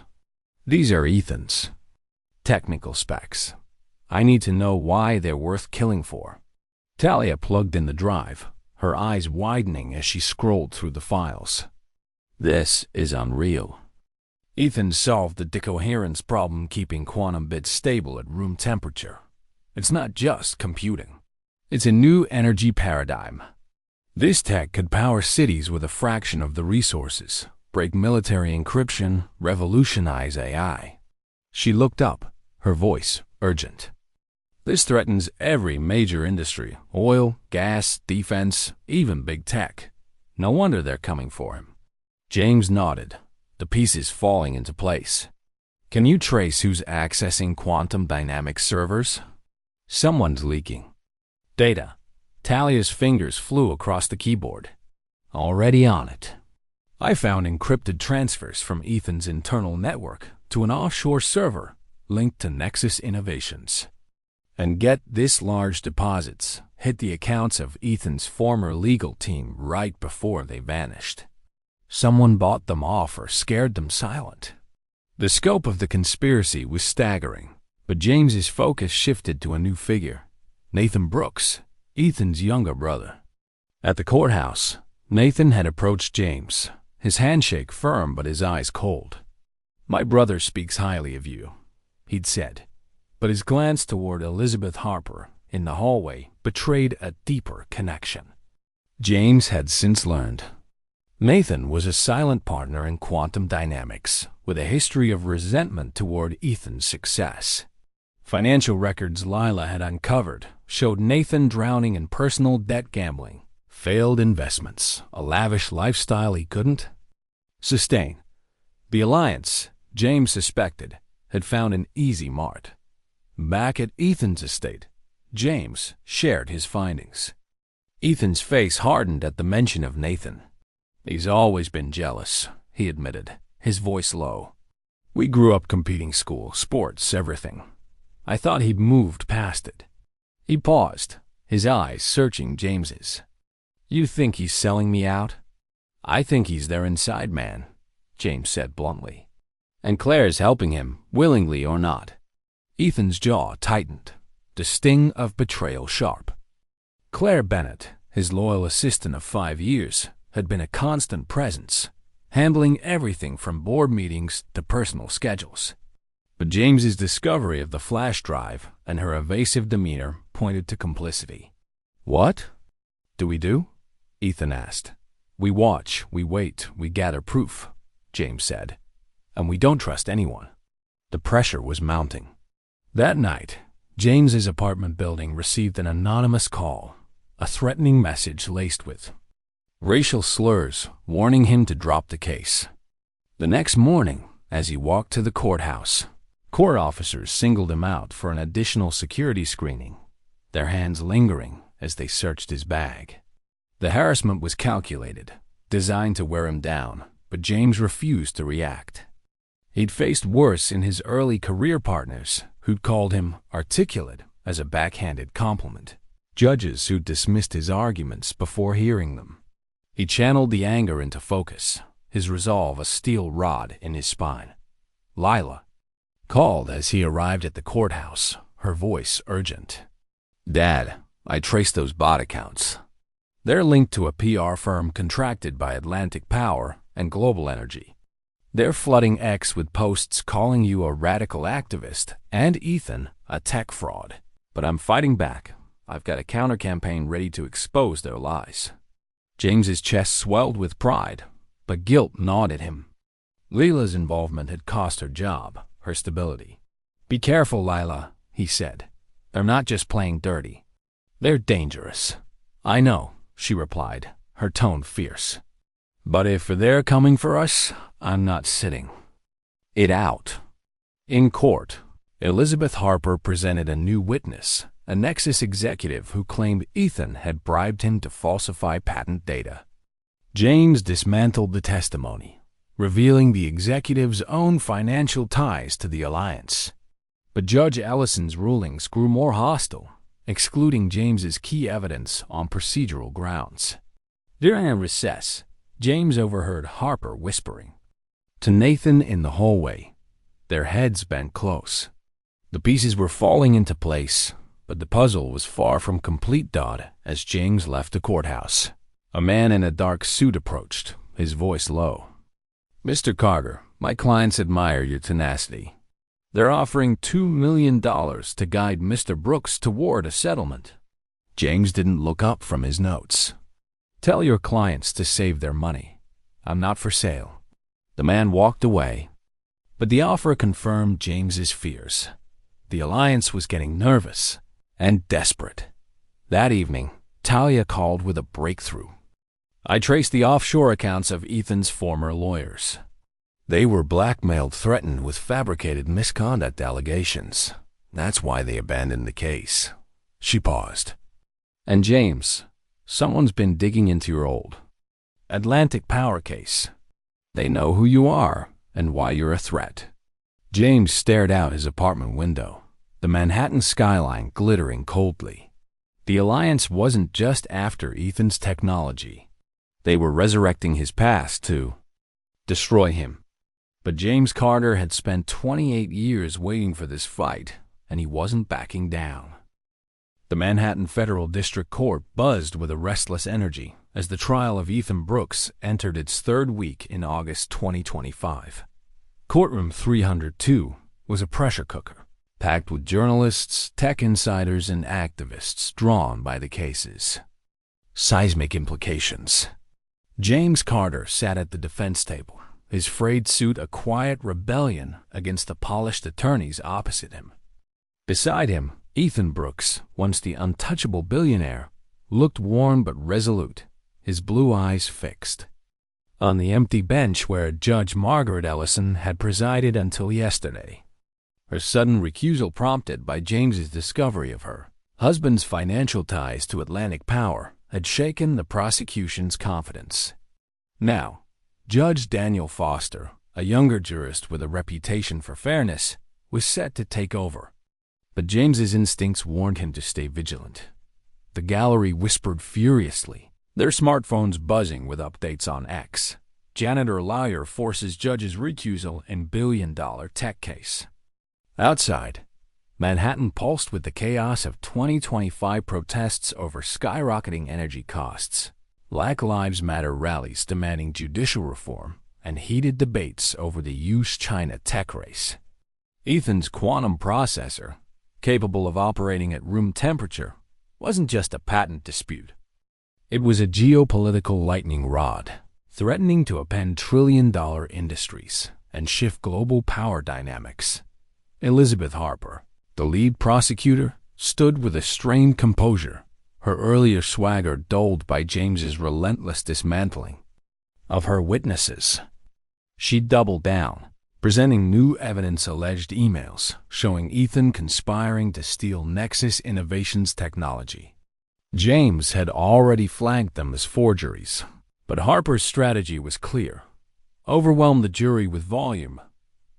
These are Ethan's technical specs. I need to know why they're worth killing for. Talia plugged in the drive, her eyes widening as she scrolled through the files. This is unreal. Ethan solved the decoherence problem, keeping quantum bits stable at room temperature. It's not just computing. It's a new energy paradigm. This tech could power cities with a fraction of the resources, break military encryption, revolutionize AI. She looked up, her voice urgent. This threatens every major industry: oil, gas, defense, even big tech. No wonder they're coming for him. James nodded, the pieces falling into place. Can you trace who's accessing quantum dynamics servers? Someone's leaking data. Talia's fingers flew across the keyboard. Already on it. I found encrypted transfers from Ethan's internal network to an offshore server linked to Nexus Innovations. And get this: large deposits hit the accounts of Ethan's former legal team right before they vanished. Someone bought them off or scared them silent. The scope of the conspiracy was staggering, but James's focus shifted to a new figure: Nathan Brooks, Ethan's younger brother. At the courthouse, Nathan had approached James, his handshake firm but his eyes cold. "My brother speaks highly of you," he'd said, but his glance toward Elizabeth Harper in the hallway betrayed a deeper connection. James had since learned Nathan was a silent partner in quantum dynamics, with a history of resentment toward Ethan's success. Financial records Lila had uncovered showed Nathan drowning in personal debt, gambling, failed investments, a lavish lifestyle he couldn't sustain. The Alliance, James suspected, had found an easy mart. Back at Ethan's estate, James shared his findings. Ethan's face hardened at the mention of Nathan. "He's always been jealous," he admitted, his voice low. "We grew up competing: school, sports, everything. I thought he'd moved past it." He paused, his eyes searching James's. "You think he's selling me out?" "I think he's their inside man," James said bluntly. "And Claire's helping him, willingly or not." Ethan's jaw tightened, the sting of betrayal sharp. Claire Bennett, his loyal assistant of 5 years, had been a constant presence, handling everything from board meetings to personal schedules. But James's discovery of the flash drive and her evasive demeanor pointed to complicity. "What do we do?" Ethan asked. "We watch, we wait, we gather proof," James said. "And we don't trust anyone." The pressure was mounting. That night, James's apartment building received an anonymous call, a threatening message laced with racial slurs warning him to drop the case. The next morning, as he walked to the courthouse, court officers singled him out for an additional security screening, their hands lingering as they searched his bag. The harassment was calculated, designed to wear him down, but James refused to react. He'd faced worse in his early career partners, who'd called him articulate as a backhanded compliment, judges who'd dismissed his arguments before hearing them. He channeled the anger into focus, his resolve a steel rod in his spine. "Lila," called as he arrived at the courthouse, her voice urgent. "Dad, I traced those bot accounts. They're linked to a PR firm contracted by Atlantic Power and Global Energy. They're flooding X with posts calling you a radical activist and Ethan a tech fraud. But I'm fighting back. I've got a counter-campaign ready to expose their lies." James's chest swelled with pride, but guilt gnawed at him. Lila's involvement had cost her job, her stability. "Be careful, Lila," he said. "They're not just playing dirty. They're dangerous." "I know," she replied, her tone fierce. "But if they're coming for us, I'm not sitting it out." In court, Elizabeth Harper presented a new witness, a Nexus executive who claimed Ethan had bribed him to falsify patent data. James dismantled the testimony, revealing the executive's own financial ties to the alliance. But Judge Ellison's rulings grew more hostile, excluding James's key evidence on procedural grounds. During a recess, James overheard Harper whispering to Nathan in the hallway, their heads bent close. The pieces were falling into place, but the puzzle was far from complete as James left the courthouse. A man in a dark suit approached, his voice low. "Mr. Carter, my clients admire your tenacity. They're offering $2 million to guide Mr. Brooks toward a settlement." James didn't look up from his notes. "Tell your clients to save their money. I'm not for sale." The man walked away, but the offer confirmed James's fears. The alliance was getting nervous and desperate. That evening, Talia called with a breakthrough. "I traced the offshore accounts of Ethan's former lawyers. They were blackmailed, threatened with fabricated misconduct allegations. That's why they abandoned the case." She paused. "And James, someone's been digging into your old Atlantic Power case. They know who you are and why you're a threat." James stared out his apartment window, the Manhattan skyline glittering coldly. The alliance wasn't just after Ethan's technology. They were resurrecting his past to destroy him. But James Carter had spent 28 years waiting for this fight, and he wasn't backing down. The Manhattan Federal District Court buzzed with a restless energy as the trial of Ethan Brooks entered its third week in August 2025. Courtroom 302 was a pressure cooker, packed with journalists, tech insiders, and activists drawn by the case's seismic implications. James Carter sat at the defense table, his frayed suit a quiet rebellion against the polished attorneys opposite him. Beside him, Ethan Brooks, once the untouchable billionaire, looked worn but resolute, his blue eyes fixed. On the empty bench where Judge Margaret Ellison had presided until yesterday, her sudden recusal prompted by James's discovery of her husband's financial ties to Atlantic Power had shaken the prosecution's confidence. Now, Judge Daniel Foster, a younger jurist with a reputation for fairness, was set to take over. But James's instincts warned him to stay vigilant. The gallery whispered furiously, their smartphones buzzing with updates on X. Janitor lawyer forces judge's recusal in billion-dollar tech case. Outside, Manhattan pulsed with the chaos of 2025 protests over skyrocketing energy costs, Black Lives Matter rallies demanding judicial reform, and heated debates over the US-China tech race. Ethan's quantum processor, capable of operating at room temperature, wasn't just a patent dispute. It was a geopolitical lightning rod, threatening to upend trillion-dollar industries and shift global power dynamics. Elizabeth Harper, the lead prosecutor, stood with a strained composure, her earlier swagger dulled by James's relentless dismantling of her witnesses. She doubled down, presenting new evidence, alleged emails showing Ethan conspiring to steal Nexus Innovations technology. James had already flagged them as forgeries, but Harper's strategy was clear: overwhelm the jury with volume,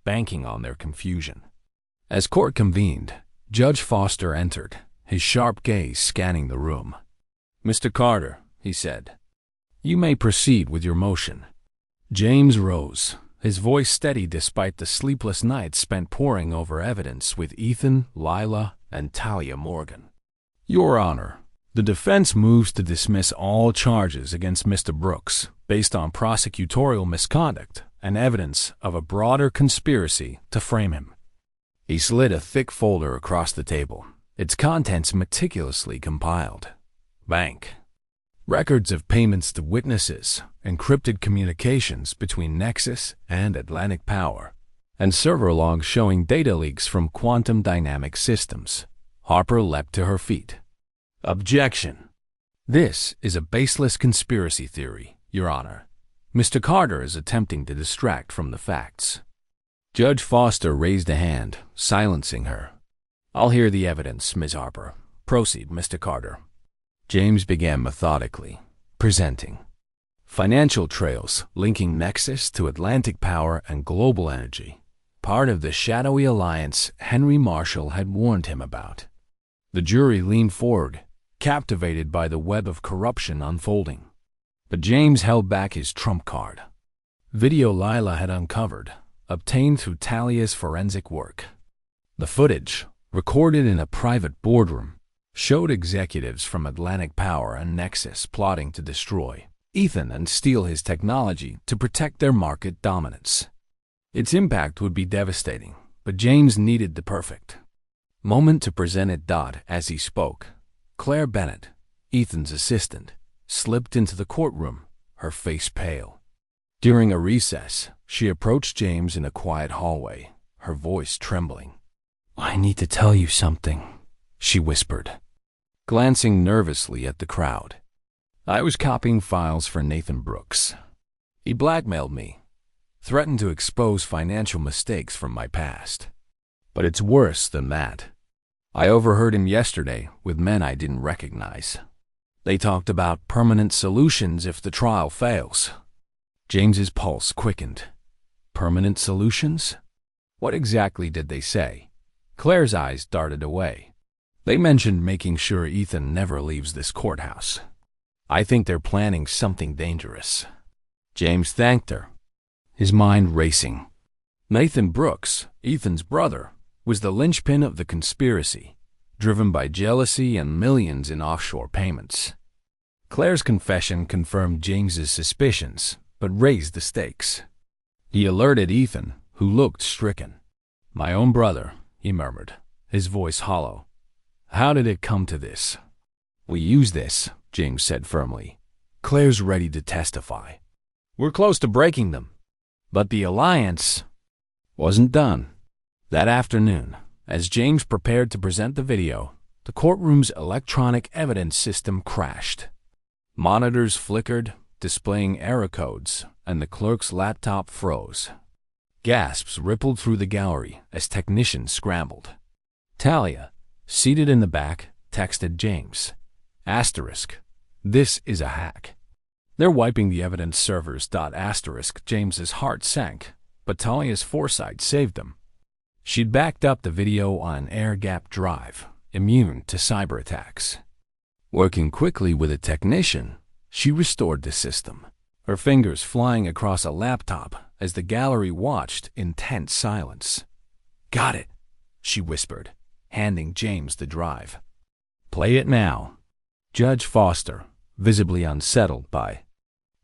banking on their confusion. As court convened, Judge Foster entered, his sharp gaze scanning the room. "Mr. Carter," he said, "you may proceed with your motion." James rose, his voice steady despite the sleepless nights spent poring over evidence with Ethan, Lila, and Talia Morgan. "Your Honor, the defense moves to dismiss all charges against Mr. Brooks based on prosecutorial misconduct and evidence of a broader conspiracy to frame him." He slid a thick folder across the table, its contents meticulously compiled. Bank records of payments to witnesses, encrypted communications between Nexus and Atlantic Power, and server logs showing data leaks from quantum dynamic systems. Harper leapt to her feet. "Objection. This is a baseless conspiracy theory, Your Honor. Mr. Carter is attempting to distract from the facts." Judge Foster raised a hand, silencing her. "I'll hear the evidence, Ms. Harper. Proceed, Mr. Carter." James began methodically, presenting financial trails linking Nexus to Atlantic Power and Global Energy, part of the shadowy alliance Henry Marshall had warned him about. The jury leaned forward, captivated by the web of corruption unfolding. But James held back his trump card. Video Lila had uncovered, obtained through Talia's forensic work. The footage, recorded in a private boardroom, showed executives from Atlantic Power and Nexus plotting to destroy Ethan and steal his technology to protect their market dominance. Its impact would be devastating, but James needed the perfect moment to present it. As he spoke, Claire Bennett, Ethan's assistant, slipped into the courtroom, her face pale. During a recess, she approached James in a quiet hallway, her voice trembling. "I need to tell you something," she whispered, glancing nervously at the crowd. "I was copying files for Nathan Brooks. He blackmailed me, threatened to expose financial mistakes from my past. But it's worse than that. I overheard him yesterday with men I didn't recognize. They talked about permanent solutions if the trial fails." James's pulse quickened. Permanent solutions? What exactly did they say? Claire's eyes darted away. "They mentioned making sure Ethan never leaves this courthouse. I think they're planning something dangerous." James thanked her, his mind racing. Nathan Brooks, Ethan's brother, was the linchpin of the conspiracy, driven by jealousy and millions in offshore payments. Claire's confession confirmed James's suspicions, but raised the stakes. He alerted Ethan, who looked stricken. "My own brother," he murmured, his voice hollow. "How did it come to this?" "We use this," James said firmly. "Claire's ready to testify. We're close to breaking them." But the alliance wasn't done. That afternoon, as James prepared to present the video, the courtroom's electronic evidence system crashed. Monitors flickered, displaying error codes, and the clerk's laptop froze. Gasps rippled through the gallery as technicians scrambled. Talia, seated in the back, texted James, "Asterisk, this is a hack. They're wiping the evidence servers." James's heart sank, but Talia's foresight saved him. She'd backed up the video on an air-gapped drive, immune to cyber attacks. Working quickly with a technician, she restored the system, her fingers flying across a laptop as the gallery watched in tense silence. "Got it," she whispered, handing James the drive. "Play it now." Judge Foster, visibly unsettled by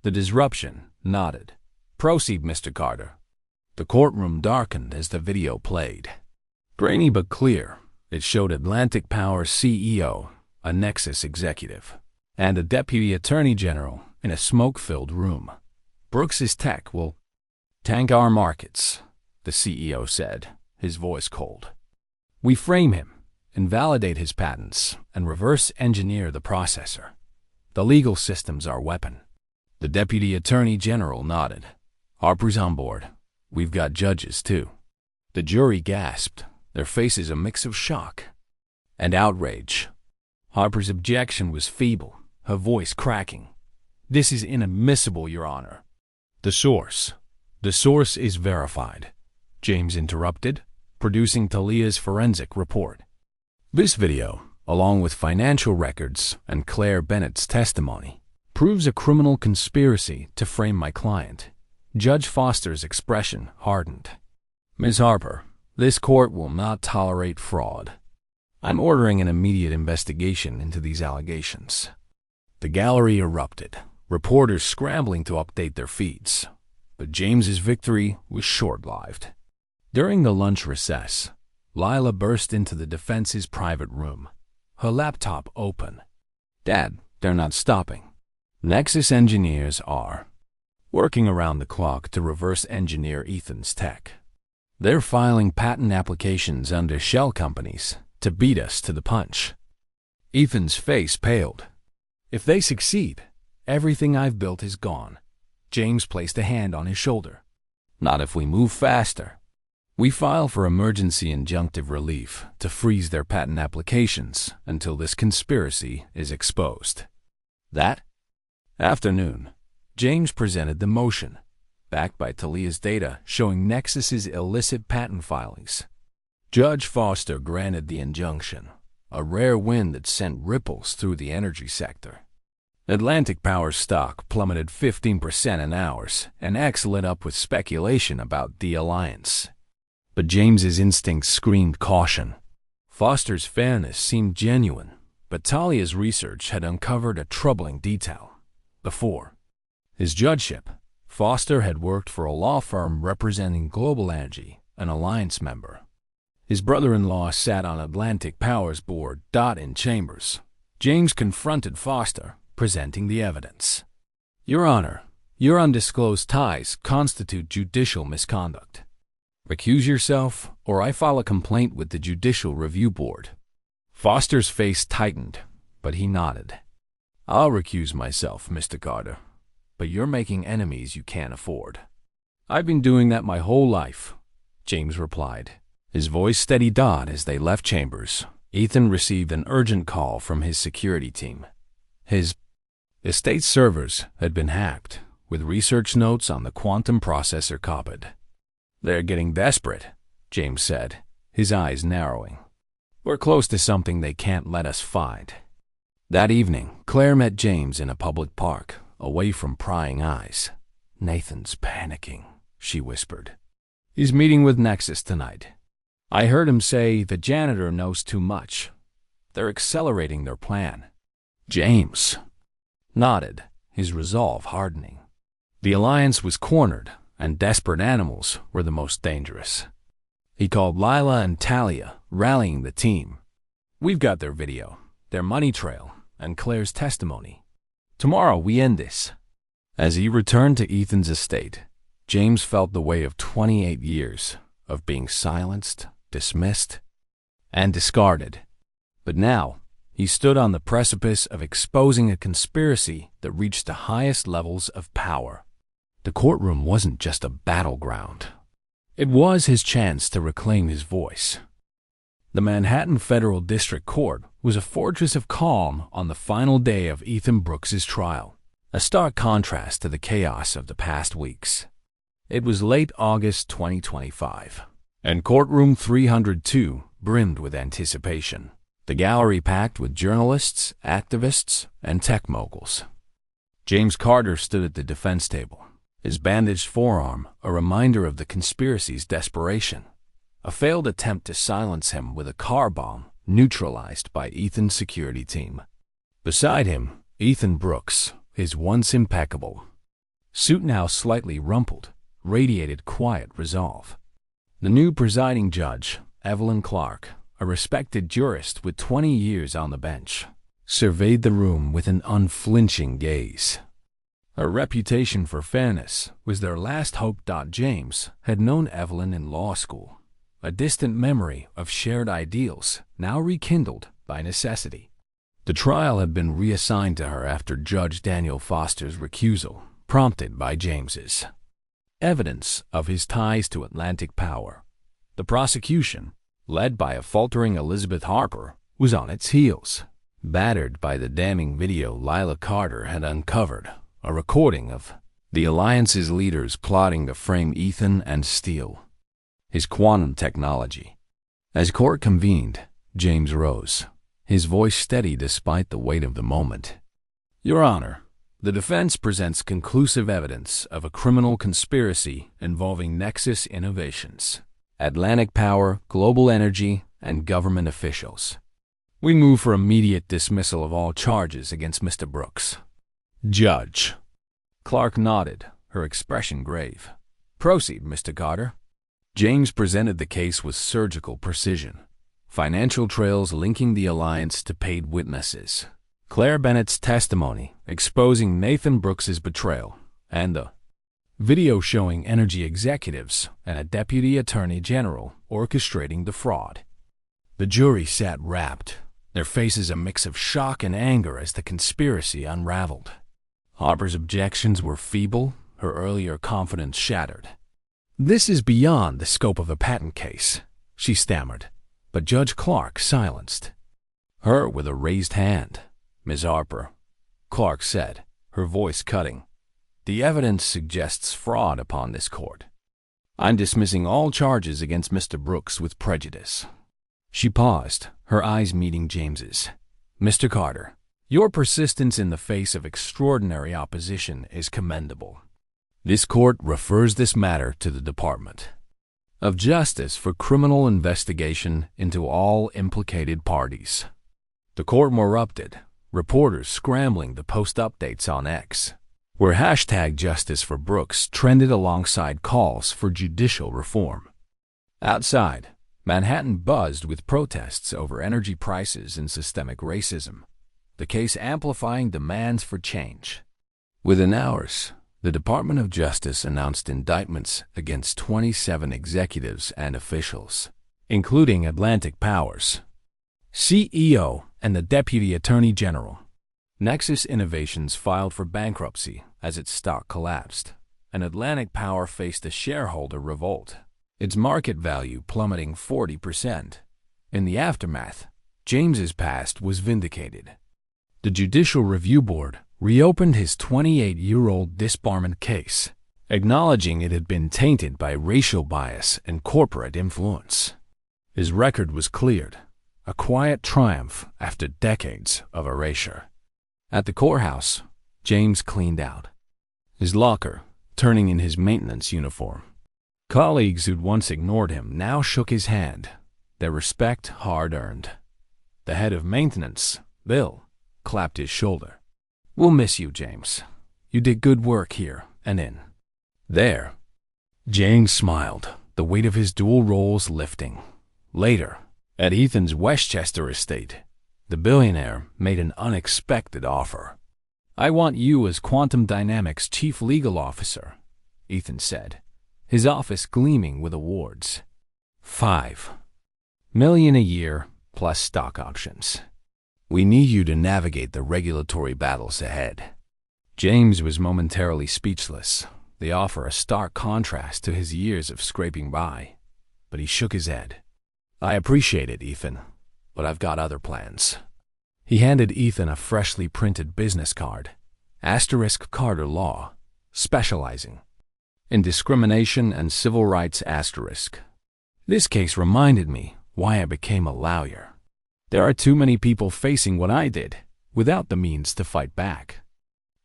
the disruption, nodded. "Proceed, Mr. Carter." The courtroom darkened as the video played. Grainy but clear, it showed Atlantic Power's CEO, a Nexus executive, and a deputy attorney general in a smoke-filled room. "Brooks's tech will tank our markets," the CEO said, his voice cold. "We frame him, invalidate his patents, and reverse engineer the processor. The legal system's our weapon." The deputy attorney general nodded. "Harper's on board. We've got judges, too." The jury gasped, their faces a mix of shock and outrage. Harper's objection was feeble, her voice cracking. "This is inadmissible, Your Honor." The source is verified," James interrupted, producing Talia's forensic report. "This video, along with financial records and Claire Bennett's testimony, proves a criminal conspiracy to frame my client." Judge Foster's expression hardened. "Ms. Harper, this court will not tolerate fraud. I'm ordering an immediate investigation into these allegations." The gallery erupted, reporters scrambling to update their feeds. But James's victory was short-lived. During the lunch recess, Lila burst into the defense's private room, her laptop open. "Dad, they're not stopping. Nexus engineers are working around the clock to reverse engineer Ethan's tech. They're filing patent applications under shell companies to beat us to the punch." Ethan's face paled. "If they succeed, everything I've built is gone." James placed a hand on his shoulder. "Not if we move faster. We file for emergency injunctive relief to freeze their patent applications until this conspiracy is exposed." That afternoon, James presented the motion, backed by Talia's data showing Nexus's illicit patent filings. Judge Foster granted the injunction, a rare win that sent ripples through the energy sector. Atlantic Power's stock plummeted 15% in hours, and X lit up with speculation about the alliance. But James's instincts screamed caution. Foster's fairness seemed genuine, but Talia's research had uncovered a troubling detail. Before his judgeship, Foster had worked for a law firm representing Global Energy, an alliance member. His brother-in-law sat on Atlantic Power's board. In chambers, James confronted Foster, presenting the evidence. "Your Honor, your undisclosed ties constitute judicial misconduct. Recuse yourself, or I file a complaint with the Judicial Review Board." Foster's face tightened, but he nodded. "I'll recuse myself, Mr. Carter, but you're making enemies you can't afford." "I've been doing that my whole life," James replied. His voice steadied as they left chambers. Ethan received an urgent call from his security team. His estate servers had been hacked, with research notes on the quantum processor copied. "They're getting desperate," James said, his eyes narrowing. "We're close to something they can't let us find." That evening, Claire met James in a public park, away from prying eyes. "Nathan's panicking," she whispered. "He's meeting with Nexus tonight. I heard him say the janitor knows too much. They're accelerating their plan." James nodded, his resolve hardening. The alliance was cornered, and desperate animals were the most dangerous. He called Lila and Talia, rallying the team. "We've got their video, their money trail, and Claire's testimony. Tomorrow we end this." As he returned to Ethan's estate, James felt the weight of 28 years of being silenced, dismissed, and discarded. But now, he stood on the precipice of exposing a conspiracy that reached the highest levels of power. The courtroom wasn't just a battleground. It was his chance to reclaim his voice. The Manhattan Federal District Court was a fortress of calm on the final day of Ethan Brooks's trial, a stark contrast to the chaos of the past weeks. It was late August 2025, and Courtroom 302 brimmed with anticipation. The gallery packed with journalists, activists, and tech moguls. James Carter stood at the defense table, his bandaged forearm a reminder of the conspiracy's desperation. A failed attempt to silence him with a car bomb neutralized by Ethan's security team. Beside him, Ethan Brooks, his once impeccable suit now slightly rumpled, radiated quiet resolve. The new presiding judge, Evelyn Clark, a respected jurist with 20 years on the bench, surveyed the room with an unflinching gaze. Her reputation for fairness was their last hope. James had known Evelyn in law school, a distant memory of shared ideals now rekindled by necessity. The trial had been reassigned to her after Judge Daniel Foster's recusal, prompted by James's evidence of his ties to Atlantic Power. The prosecution, led by a faltering Elizabeth Harper, was on its heels, battered by the damning video Lila Carter had uncovered, a recording of the Alliance's leaders plotting to frame Ethan and steal his quantum technology. As court convened, James rose, his voice steady despite the weight of the moment. Your Honor, the defense presents conclusive evidence of a criminal conspiracy involving Nexus Innovations, Atlantic Power, Global Energy, and government officials. We move for immediate dismissal of all charges against Mr. Brooks. Judge. Clark nodded, her expression grave. Proceed, Mr. Carter. James presented the case with surgical precision. Financial trails linking the alliance to paid witnesses. Claire Bennett's testimony exposing Nathan Brooks's betrayal, and the video showing energy executives and a deputy attorney general orchestrating the fraud. The jury sat rapt, their faces a mix of shock and anger as the conspiracy unraveled. Harper's objections were feeble, her earlier confidence shattered. This is beyond the scope of a patent case, she stammered, but Judge Clark silenced her with a raised hand. Ms. Harper, Clark said, her voice cutting, the evidence suggests fraud upon this court. I'm dismissing all charges against Mr. Brooks with prejudice. She paused, her eyes meeting James's. Mr. Carter, your persistence in the face of extraordinary opposition is commendable. This court refers this matter to the Department of Justice for criminal investigation into all implicated parties. The court erupted, reporters scrambling to post updates on X, where hashtag Justice for Brooks trended alongside calls for judicial reform. Outside, Manhattan buzzed with protests over energy prices and systemic racism, the case amplifying demands for change. Within hours, the Department of Justice announced indictments against 27 executives and officials, including Atlantic Power's CEO and the Deputy Attorney General. Nexus Innovations filed for bankruptcy as its stock collapsed, and Atlantic Power faced a shareholder revolt, its market value plummeting 40%. In the aftermath, James's past was vindicated. The Judicial Review Board reopened his 28-year-old disbarment case, acknowledging it had been tainted by racial bias and corporate influence. His record was cleared, a quiet triumph after decades of erasure. At the courthouse, James cleaned out his locker, turning in his maintenance uniform. Colleagues who'd once ignored him now shook his hand, their respect hard-earned. The head of maintenance, Bill, clapped his shoulder. We'll miss you, James. You did good work here and in there. James smiled, the weight of his dual roles lifting. Later, at Ethan's Westchester estate, the billionaire made an unexpected offer. I want you as Quantum Dynamics Chief Legal Officer, Ethan said, his office gleaming with awards. $5 million a year plus stock options. We need you to navigate the regulatory battles ahead. James was momentarily speechless, the offer a stark contrast to his years of scraping by, but he shook his head. I appreciate it, Ethan, but I've got other plans. He handed Ethan a freshly printed business card, * Carter Law, specializing in discrimination and civil rights *. This case reminded me why I became a lawyer. There are too many people facing what I did, without the means to fight back.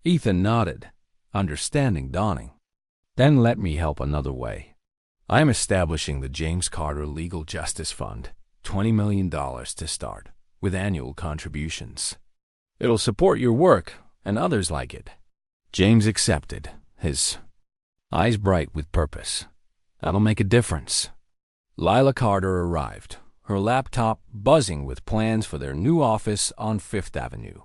Ethan nodded, understanding dawning. Then let me help another way. I am establishing the James Carter Legal Justice Fund, $20 million to start, with annual contributions. It'll support your work and others like it. James accepted, his eyes bright with purpose. That'll make a difference. Lila Carter arrived, her laptop buzzing with plans for their new office on Fifth Avenue.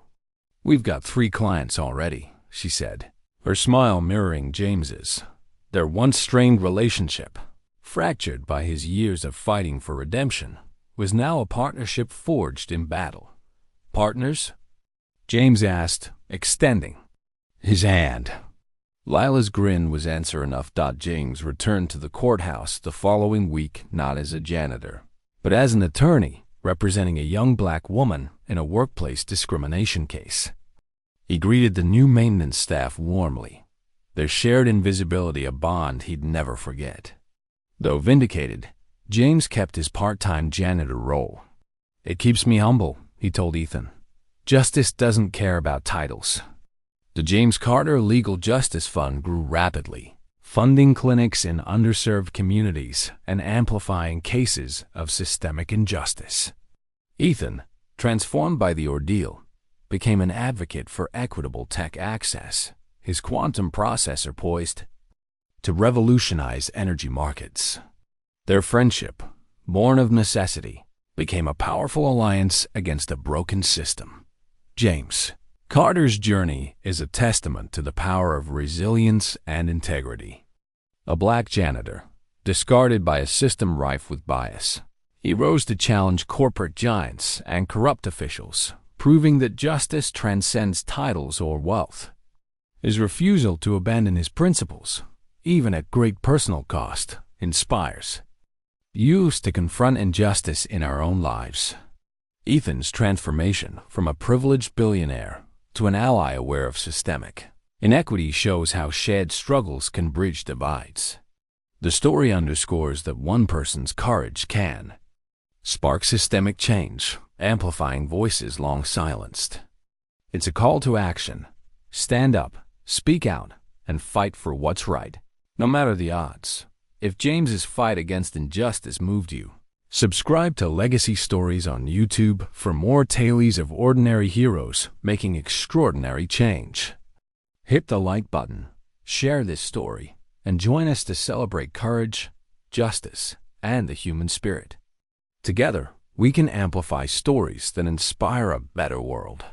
"We've got 3 clients already," she said, her smile mirroring James's. Their once strained relationship, fractured by his years of fighting for redemption, was now a partnership forged in battle. "Partners?" James asked, extending his hand. Lila's grin was answer enough. James returned to the courthouse the following week not as a janitor, but as an attorney representing a young black woman in a workplace discrimination case. He greeted the new maintenance staff warmly, their shared invisibility a bond he'd never forget. Though vindicated, James kept his part-time janitor role. "It keeps me humble," he told Ethan. "Justice doesn't care about titles." The James Carter Legal Justice Fund grew rapidly, funding clinics in underserved communities and amplifying cases of systemic injustice. Ethan, transformed by the ordeal, became an advocate for equitable tech access, his quantum processor poised to revolutionize energy markets. Their friendship, born of necessity, became a powerful alliance against a broken system. James Carter's journey is a testament to the power of resilience and integrity. A black janitor, discarded by a system rife with bias, he rose to challenge corporate giants and corrupt officials, proving that justice transcends titles or wealth. His refusal to abandon his principles, even at great personal cost, inspires youth to confront injustice in our own lives. Ethan's transformation from a privileged billionaire to an ally aware of systemic inequity shows how shared struggles can bridge divides. The story underscores that one person's courage can spark systemic change, amplifying voices long silenced. It's a call to action. Stand up, speak out, and fight for what's right, no matter the odds. If James's fight against injustice moved you, subscribe to Legacy Stories on YouTube for more tales of ordinary heroes making extraordinary change. Hit the like button, share this story, and join us to celebrate courage, justice, and the human spirit. Together, we can amplify stories that inspire a better world.